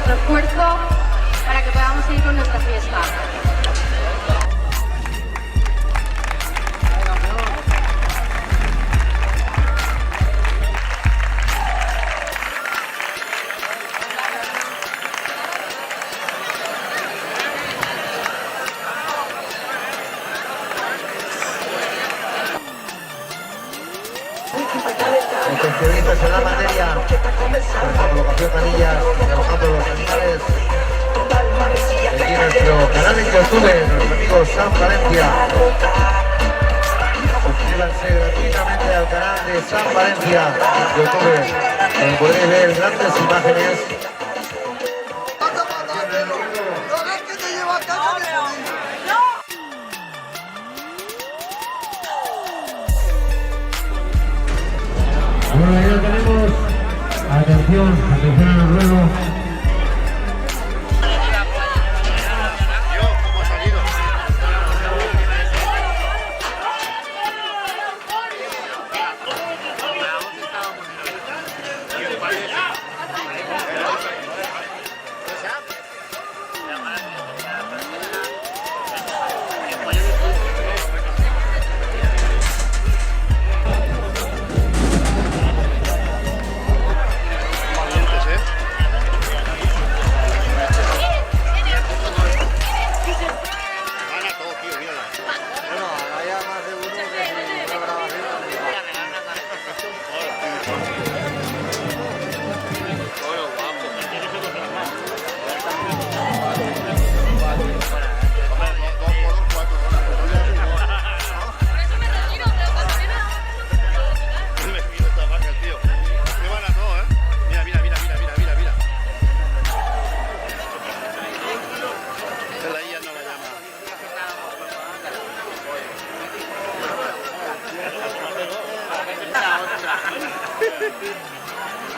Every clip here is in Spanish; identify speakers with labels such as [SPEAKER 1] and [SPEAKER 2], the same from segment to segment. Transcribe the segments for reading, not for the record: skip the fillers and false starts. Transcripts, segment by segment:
[SPEAKER 1] refuerzo para que podamos seguir con nuestra fiesta.
[SPEAKER 2] Los especialistas en la materia, con la colocación de anillas, trabajando los animales. Aquí nuestro canal en YouTube, nuestro amigo Sam Valencia. Suscríbanse gratuitamente al canal de Sam Valencia en YouTube, donde podréis ver grandes imágenes.
[SPEAKER 3] Bueno, ahí lo tenemos. Atención, atención al ruedo.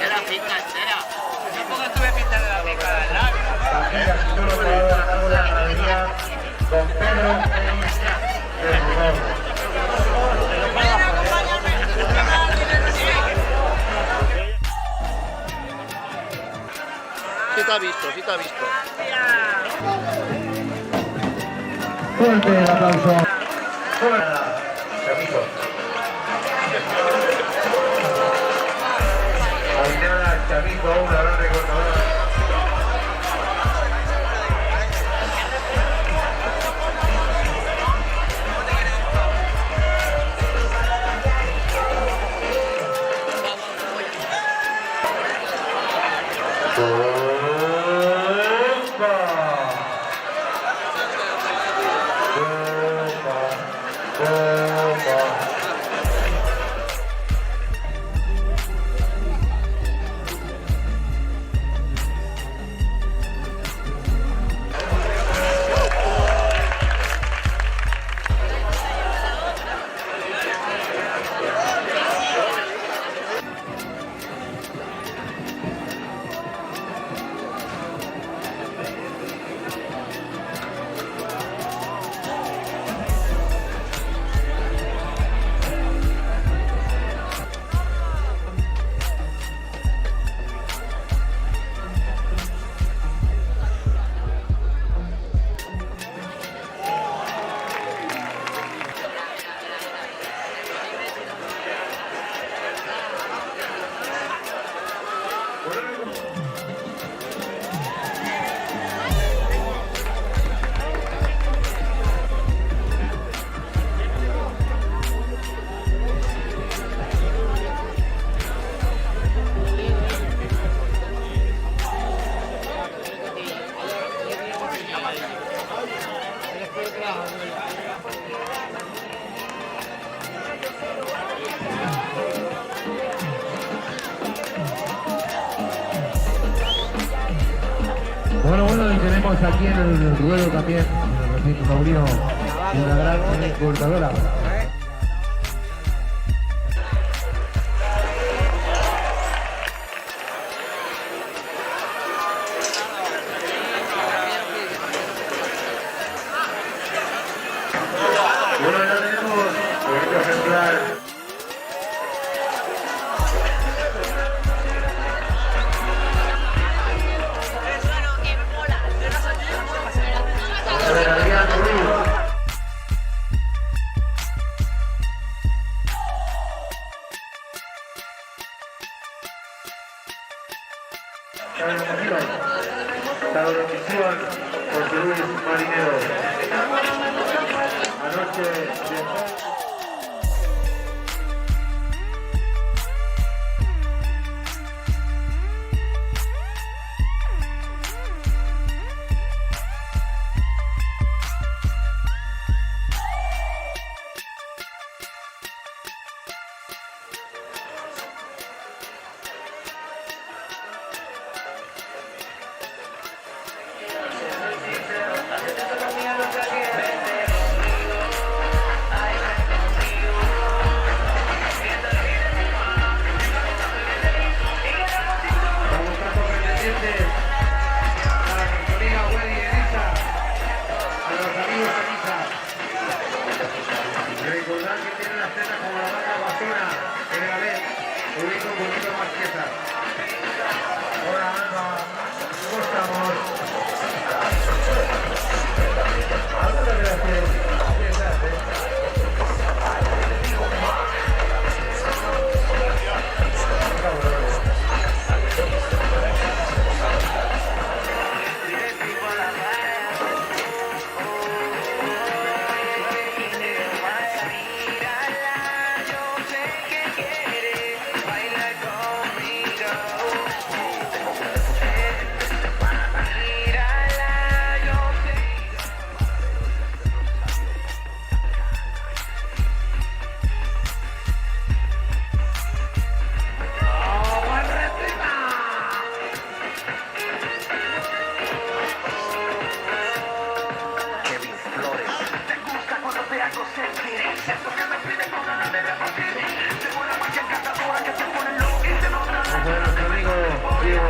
[SPEAKER 4] Era finca entera. Tampoco estuve pintando la finca del lago.
[SPEAKER 2] Don Pedro del Rugón.
[SPEAKER 5] Sí te ha visto, sí te ha visto.
[SPEAKER 3] Fuerte el aplauso.
[SPEAKER 2] Permiso. Mañana Chavito, una gran recordadora.
[SPEAKER 3] Bueno, y tenemos aquí en el ruedo también, en el recinto taurino, una gran importadora.
[SPEAKER 2] Bueno, ya tenemos bonito ejemplar.
[SPEAKER 3] Vamos a ver a nuestro amigo Diego.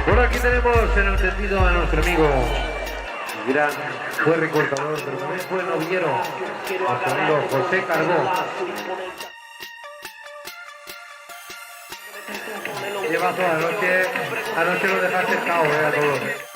[SPEAKER 3] Bueno, aquí tenemos en el tendido a nuestro amigo gran, fue recortador, pero también fue novillero, nuestro amigo José Carbó. Lleva toda la noche, anoche lo dejaste cao, a todos.